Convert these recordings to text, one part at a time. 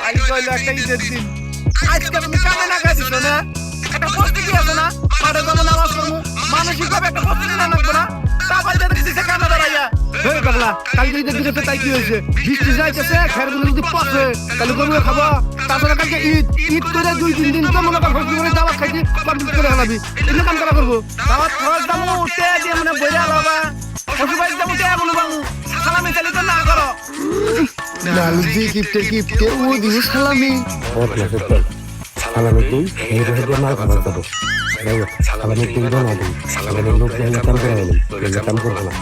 I কইলো একটা ঈদের দিন আজকে তুমি কামে না গাইছ না একটা প্রস্তুতি আছে না মাঠে যাবো নামাজ পড়বো মানসিকভাবে একটা প্রস্তুতি না নাকবো না তা বাড়িতে দিছে কামে দাঁড়াইয়া এই পাগলা কালকে ঈদের দিনে তো তাই কি হয়েছে বৃষ্টি যাইতেছে খেরগুলো যদি পচে তাহলে গরু খাবো তারপরে কালকে ঈদ করে 2-3 দিন তো মনে কর হসপিটালে দাওয়াত খাইছি কমপ্লিট করে হালাবি এগুলো কাম করা করবো দাওয়াত খরচ দামো উঠে দিয়ে মানে বইয়া লাবা হসপিটালে দামো উঠে মনে বাবু সালামি চালি তো না করো লালজি কিপটে ও দিও সালামি সালামি তুই এই রোজে মার খাবার দেবো সালামি তুই না দিই সালামের লোক যাই কাম করে এলি কাম করবো না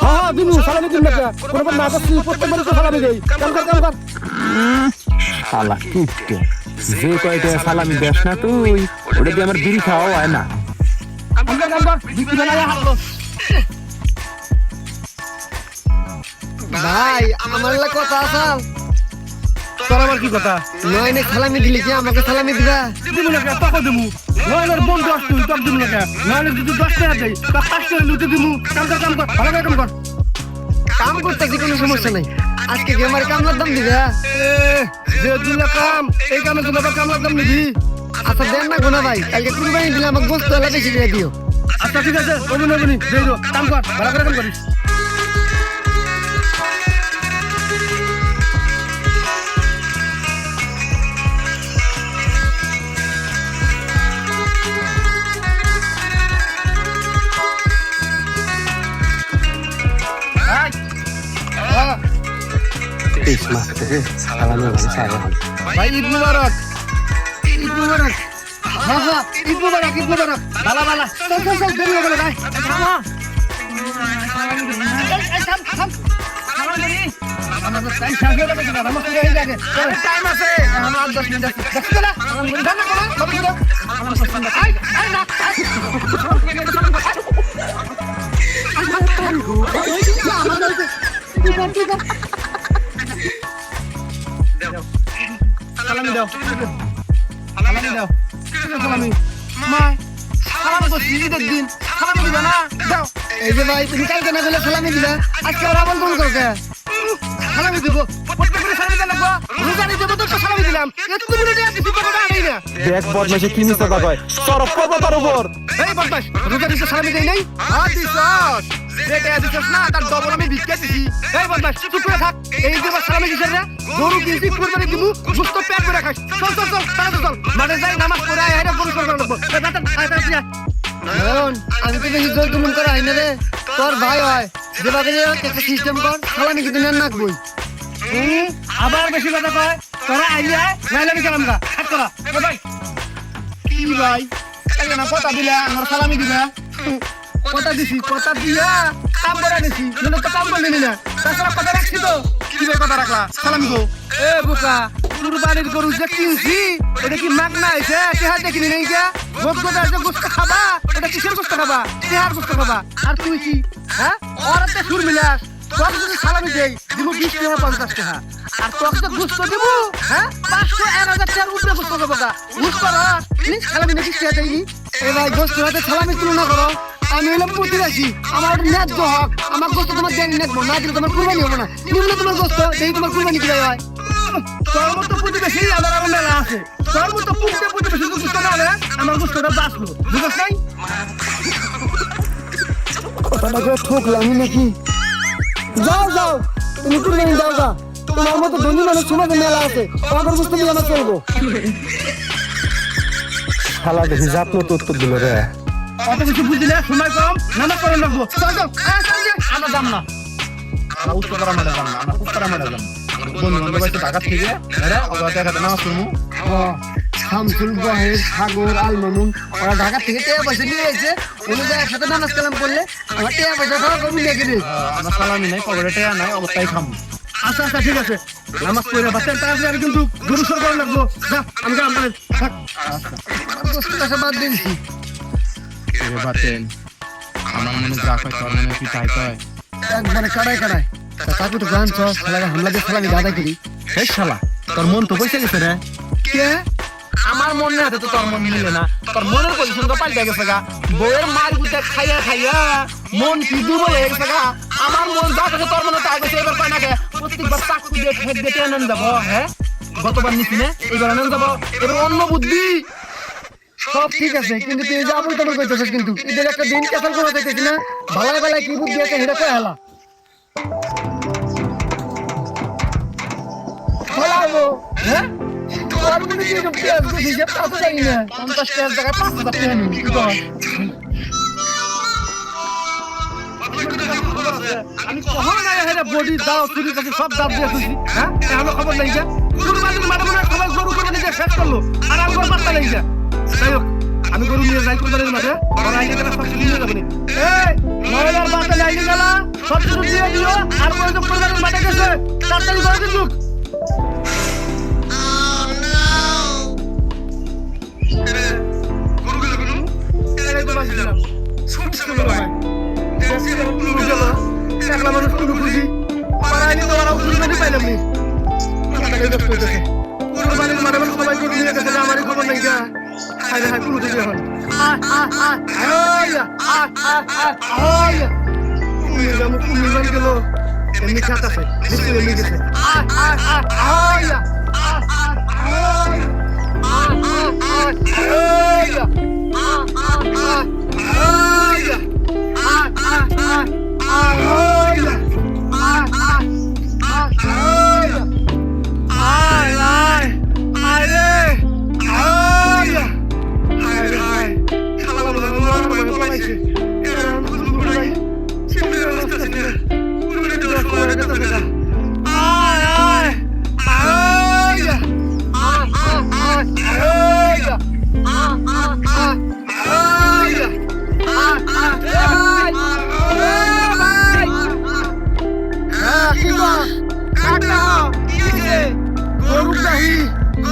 হ্যাঁ দিনু সালামি দিন না কোন না তো প্রত্যেকবার তো সালামি দেই কাম কর শালা কিপটে যে কয়টা সালামি দেস না তুই ওটা দিয়ে আমার বিড়ি খাওয়া হয় না কাম কর বিক্রি বানায়া হারলো ভাই আমার লা কথা আছে তোর আবার কি কথা নয়নে সালামি দিলি কি আমাকে সালামি দিবা দিমু না টাকা দিমু নয়নের বন্ধু আসতো তোর দিমু না নয়নের যদি 10 টাকা দেই তা 5 টাকা লুটে দিমু কাম কর ভালো করে কাম কর কাম করতে কি কোনো সমস্যা নাই আজকে কি আমার কামলার দাম দিবা যে দিলে কাম এই কামে জন্য আবার কামলার দাম নিবি আচ্ছা দেন না গোনা ভাই কালকে কুরবানি দিলে আমাকে গোস্ত এলা বেশি দিয়ে দিও আচ্ছা ঠিক আছে অভিনবনি দেই দো কাম কর ভালো করে কাম করিস ভাই ঈদ মুবারক হ্যাঁ ঈদ মুবারক ভালো চল দেরি হয়ে গেল ভাই টাইম আছে আমার 10 মিনিট আছে সালামি দাও সালামি মা সালামি করছি ঈদের দিন সালামি দিবা না দাও এই যে ভাই তুমি কালকে না গেলে সালামি দিবা আজকে আবার আমল কোন করবে সালামি দিব প্রত্যেকদিন সালামি দিলাম গো রোজানি দেব তো সালামি দিলাম একটু মিনিটে আপনি দিবাটা আনেই না দেখ বদমাশে কি মিথ্যা কথা কয় সরব করব তার উপর এই বদমাশ রোজানি তো সালামি দেই নাই দিছস যেটা দিছস না তার ডবল আমি ভিক্ষা দিছি এই বদমাশ চুপ করে থাক এই যে সালামি দিছস না গরু কিনছি কুরবানি দিব সুস্থ পেট ভরে খাস চল চল মানে যাই নামাজ পড়ে আয় এটা গরু করব আমি তো বেশি জল তুমন করা হয় না রে তোর ভাই হয় যেভাবে একটা সিস্টেম কর সালামি কিন্তু নেন নাকবই আবার বেশি কথা কয় তোরা আইয়া নাইলে আমি কালাম গা হাত করা ভাই কি ভাই এই না কথা দিলা আমার সালামি দিবা কথা দিছি কথা দিয়া কাম করে দিছি নলে তো কাম করলি না তাছাড়া কথা রাখছি তো কি ভাই কথা রাখলা সালামি গো এ বোকা কুরবানির গরু যে কিনছি এটা কি মাগনা হইছে তেহার দেখিনি নাই কে গোটা যে গোস্ত খাবা এটা কিসের গোস্ত খাবা তেহার গোস্ত খাবা আর তুই কি হ্যাঁ ওরাতে সুর মিলাস তোকে যদি সালামি দেই দিব 20 টাকা 50 টাকা আর তোকে তো গোস্ত দিব হ্যাঁ 500-1000 টাকার উপরে গোস্ত দেবো গা বুঝ করো সালামি নাকি কে দেয়নি এ ভাই গোস্ত হাতে সালামি তুলনা করো আমি হলাম প্রতিবাসী আমার ন্যায্য হক আমার গোস্ত তোমার দেন নেবো না দিলে তোমার কুরবানি হবে না নিম্ন তোমার গোস্ত দেই তোমার কুরবানি কিভাবে হয় তোর মতো প্রতিবেশী আমার আরো মেলা আছে তোর মতো প্রতিবেশী গোস্ত না হলে আমার গোস্তটা বাঁচলো বুঝছ নাই কথাটা করে ঠকলামই নাকি যাও তুমি কুরবানি দাও গা তোমার মতো ধনী মানুষ সমাজে মেলা আছে আমার গোস্ত দিয়ে আমরা চলবো শালা দেখি জাত মতো উত্তর দিল রে অত কিছু বুঝলে সময় কম নামাজ পড়ে লাগবো চল আমরা যাম না আমরা উত্তরা মেলা যাম না আমরা উত্তরা মেলা যাম বন্ধু বান্ধব আছে ঢাকা থেকে নামাজ পড়বো শামসুল বাহের সাগর আল মামুন ওরা ঢাকা থেকে টাকা পয়সা নিয়ে এসেছে অনুযায়ী একসাথে নামাজ কালাম করলে আমার টাকা পয়সা খাওয়া কমই লেগে রে আমার সালামি নাই কবরে টাকা নাই অবস্থায় খামু আচ্ছা ঠিক আছে নামাজ পড়ে বাচ্চার তাড়াতাড়ি আমি কিন্তু গরু সর করা লাগবো যা আমি গেলাম তাহলে থাক টাকা বাদ দিয়েছি বাতেন আমার মনে যা কয় তোর মনে কি তাই কয় একবারে কাড়ায় তাকে তো গান চল শালা হামলা দিয়ে শালা গাদা করি এই শালা তোর মন তো বসে গেছে রে কে আমার মন না তো তোর মন মিলে না তোর মনের পজিশন তো পাল্টে গেছে গা বউয়ের মার গুটা খাইয়া মন কি দুর্বল হয়ে গেছে গা আমার মন যা থাকে তোর মনে তাই গেছে এবার কয় না কে প্রত্যেকবার চাকু দিয়ে ঠেক দিয়ে টেনে যাবো হ্যাঁ গতবার নিছি না এবার আমি যাবো এবার অন্য বুদ্ধি সব ঠিক আছে কিন্তু তুই যে আপন তোমার কইতেছিস কিন্তু এদের একটা দিন ক্যান্সেল করে দিতেছিস না ভালাই ভালাই কি বুদ্ধি আছে সেটা কই হালা হলাবো হ্যাঁ তোর মনে কি সব পেঁয়াজ গুছি যে পাতা জানি না 50 টাকার জায়গায় 5,000 টাকা নিবি কি কর আমি কখন না হেরে বডি দাও চুরি কাছে সব দাব দিয়ে খুশি হ্যাঁ এখনো খবর নাই যা কুরবানির মাঠে মনে হয় সবাই গরু করে নিজে শেষ করলো আর আমি গরু পাত্তা নাই যা যাই হোক আমি গরু নিয়ে যাই কুরবানির মাঠে আর আইনে গেলে সব কিছু নিয়ে যাবনি এই মহিলার বাচ্চা লাইনে গেল সব কিছু দিয়ে দিও আর ওই যে কুরবানির মাঠে গেছে তাড়াতাড়ি করে দিন লোক এই তো বাজিলাম ছোট ছোট ভাই একলা মানুষ কোনো খুশি পাড়াইনি তো ওরাও কুরবানি পাইলাম নি কুরবানির মাঠে সবাই গরু নিয়ে গেছে আমারই খবর নাই গা হায় হায় কোনো দিকে এখন কুরবানি গেল এমনি খাত আছে নিশ্চয় এমনি গেছে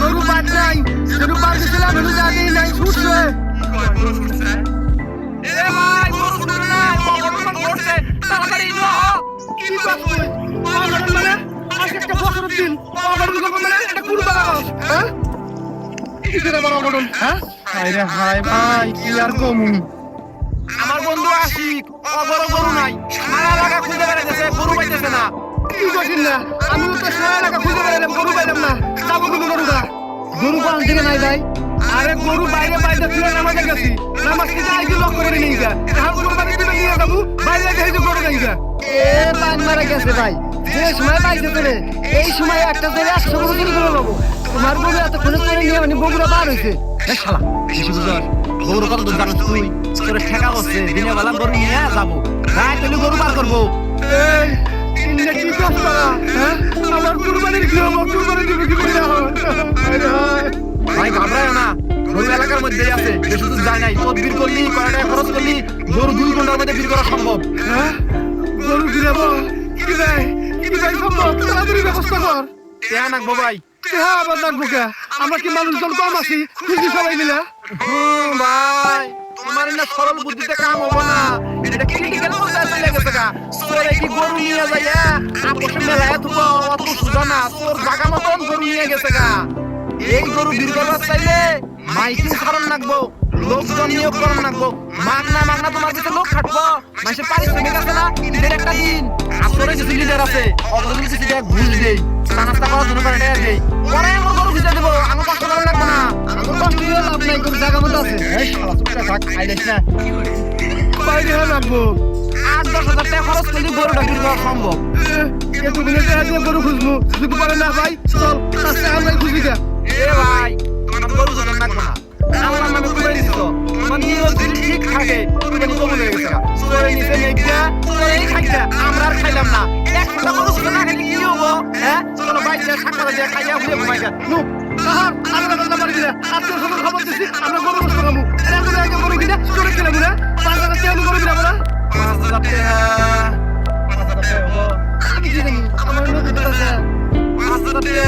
গরু বাদ নাই গরু বাদ দিছিলাম গরু জানি নাই ছুটছে এ ভাই গরু ছুটে না অঘটন ঘটছে তাড়াতাড়ি যাও কি করছিস অঘটন মানে আজকে একটা বছরের দিন অঘটন করব মানে এটা কুরবানি হ্যাঁ কি করে বড় অঘটন হ্যাঁ হায় রে হায় ভাই কি আর কমু আমার বন্ধু আশিক অগর গরু নাই সারা লাগা খুঁজে বেড়াইতেছে গরু পাইতেছে না কি করছিস না আমি তো সারা লাগা খুঁজে বেড়াইলাম গরু পাইলাম না যাবো কিন্তু গরুটা গরু পালন থেকে নাই ভাই আরে গরু বাইরে বাইরে তুলে নামাজে গেছি নামাজ থেকে আইছি লক করে নিই গা এখন কুরবানি দিতে নিয়ে যাবো বাইরে গেছি তো গরু নাই গা এ পান মারা গেছে ভাই যে সময় পাইছে তোরে এই সময় একটা ধরে 100 গরু চুরি করে নেবো তোমার গরু এত খুলে চুরি নিয়ে মানে বগুড়া বার হয়েছে শালা বেশি বুঝার গরু কত দূর জানিস তুই তোর ঠেকা হচ্ছে দিনে বেলা গরু নিয়ে যাবো রাত হলে গরু বার করবো এই ইন্নে কি কষ্ট হ্যাঁ আমার কুরবানির কি হবো কুরবানি দিবে কি করে ভাই ঘাবড়ায় না গরু এলাকার মধ্যেই আছে বেশি দূর যায় নাই তোর বীর করলি কয় টাকা খরচ করলি গরু 2 ঘন্টার মধ্যে বীর করা সম্ভব হ্যাঁ গরু ফিরাবো কি ভাই সম্ভব তাড়াতাড়ি ব্যবস্থা কর কেন নাকবো ভাই হ্যাঁ আবার নাকবো কে আমরা কি মানুষজন কম আছি খুশি সবাই মিলে ভাই তোমার না সরল বুদ্ধিতে কাম হবো না এটা ক্রিটিক্যাল পর্যায়ে চলে গেছে গা তোরে কি গরু নিয়ে যাইয়া আপোষে মেলায় তুই অত সুজা না তোর জায়গা মতন গরু নিয়ে গেছে গা এই গরু বীর করার চাইলে মাইকিং কারণ নাকবো লোকজন নিয়োগ করার নাকবো মাগনা তোমার কাছে লোক খাটবো মাসে পারিশ্রমিক আছে না ঈদের একটা দিন আসরে কিছু লিডার আছে অগ্রগতি কিছু ঘুষ দেই নাস্তা করার জন্য করে দেই পরে আমার গরু খুঁজে দেবো আমার কষ্ট করা লাগবে না আমার কষ্ট দিয়ে লাভ নাই গরু জায়গা মতো আছে এই শালা চুপটা থাক খাইলিস না বাইরে লাগবো 8-10 হাজার টাকা খরচ করলে গরুটা বীর করা সম্ভব এতগুলো টাকা দিয়ে গরু খুঁজবো যদি পারে না ভাই চল আজকে আমরা খুঁজি গা এ ভাই আমার গরু জন্য লাগবে না আল্লাহ নামে কুমারি দিত তোমার নিয়ত যদি ঠিক থাকে তুমি কবুল হয়ে গেছে তোরে নিচে নেগা তোরেই খাইতা আমরা আর খাইলাম না এক ফোঁটা গরু শুধু না খাইলে কি হবো হ্যাঁ চলো বাইরে সাক্ষাৎ দিয়ে খাইয়া ঘুরে ঘুমাই যা নু আহা আমরা বলতে পারি না আত্মীয় স্বজন খবর দিছি আমরা গরু বসে খাবো এরা তো আগে গরু কিনা তোরে খেলাম না 5,000 টাকা আমি গরু কিনা বলা 5,000 টাকা 5,000 টাকা হবো আমি কি জানি আমার নদীতে আছে 5,000 টাকা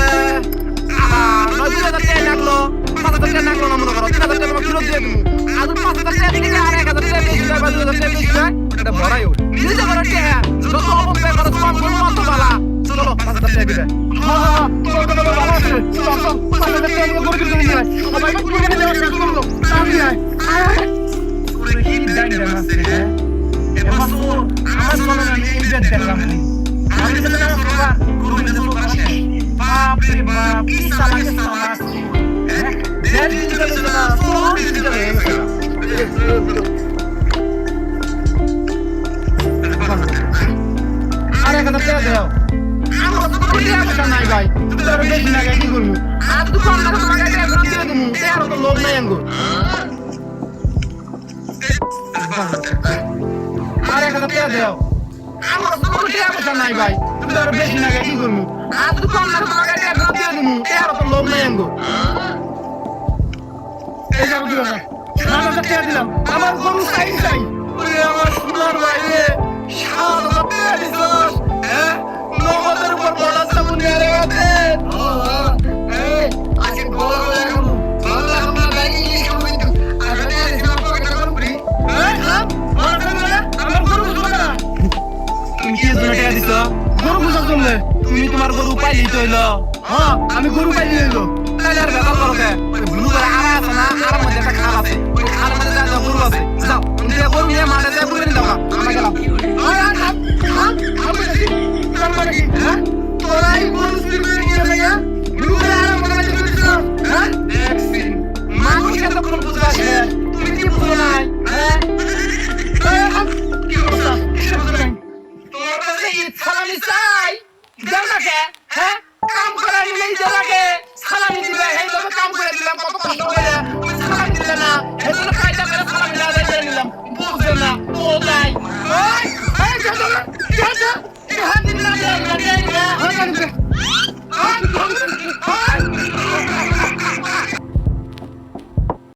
আহা 9,000 টাকা লাগলো 5,000 টাকা লাগলো না মনে করো 3,000 টাকা আমি ফেরত দিয়ে দেবো আর 5,000 টাকা দিলে আর 1,000 টাকা বেশি হয় 2,000 টাকা বেশি হয় এটা ভরাই ওঠ নিজে করে টাকা যত অপব্যয় করো কম করো অত বালা চলো 5,000 টাকা দিলে হ্যাঁ তোর ভালো আছে চল 5,000 টাকা আমি গরু কিনে নিয়ে আয় সবাই গরু কিনে নিয়ে আসো চলো সামনে আয় তোরে কি দাইরা আছে হ্যাঁ এবার আমার মনে নাই ইজ্জত দেখলাম আমি তো না গরু কিনে দেবো বাপ রে বাপ কি সালা হাজার টাকা দাও আমার তো কোনো টাকা নাই ভাই তুমি তো বেশি না কি করবো আর দোকান না তোমাকে টাকা ফেরত দিয়ে দেবো আর তো লোক নাই আঙ্গুর আর 1000 টাকা দাও আমার তো কোনো টাকা নাই ভাই তুমি তো বেশি না কি করবো আর দোকান না তোমাকে টাকা ফেরত দিয়ে দেবো আর তো লোক নাই আঙ্গুর এই যাবো দিও না 7000 টাকা দিলাম আমার গরু চাই চাই ওরে আমার সোনার ভাই রে 7000 টাকা দিছস হ্যাঁ নগদের উপর বড় সামনে আরে আছে এই আজকে গোলা গোলা করব গোলা আমরা বাইরে নিয়ে যাবো কিন্তু আরে এসব কথা করব রে এই সব বড় করে আমার গরু বুঝবা না তুমি কি জন্য টাকা দিছ গরু বুঝার জন্য তুমি তোমার গরু পাইলি তো হইলো হ্যাঁ আমি গরু পাইলি হইলো তাহলে আর ব্যাপার করো কে ওই ব্লু করে আড়া আছে না আড়ার মধ্যে একটা খাল আছে ওই খালের মধ্যে যা গরু আছে যাও তুমি গরু নিয়ে মাঠে যায় বুঝে নিও না আমরা গেলাম তোরাই গরু চুরি করে নিয়ে যাইয়া ব্লু করে আড়ার মধ্যে হ্যাঁ দেখছি মানুষকে তো কোনো বুঝতে আসে তুমি কি বুঝো নাই হ্যাঁ কি বুঝো তোমার কাছে সালামি চাই দাও না কে হ্যাঁ কাম করা নিলেই দেবাকে সালামি দিবে এই তবে কাম করে দিলাম কত কষ্ট করে ওই সালামি দিলে না এজন্য কায়দা করে সালামি না দিয়ে নিলাম বুঝবে না ও নাই ওই এই যা যা যা হাত দিন না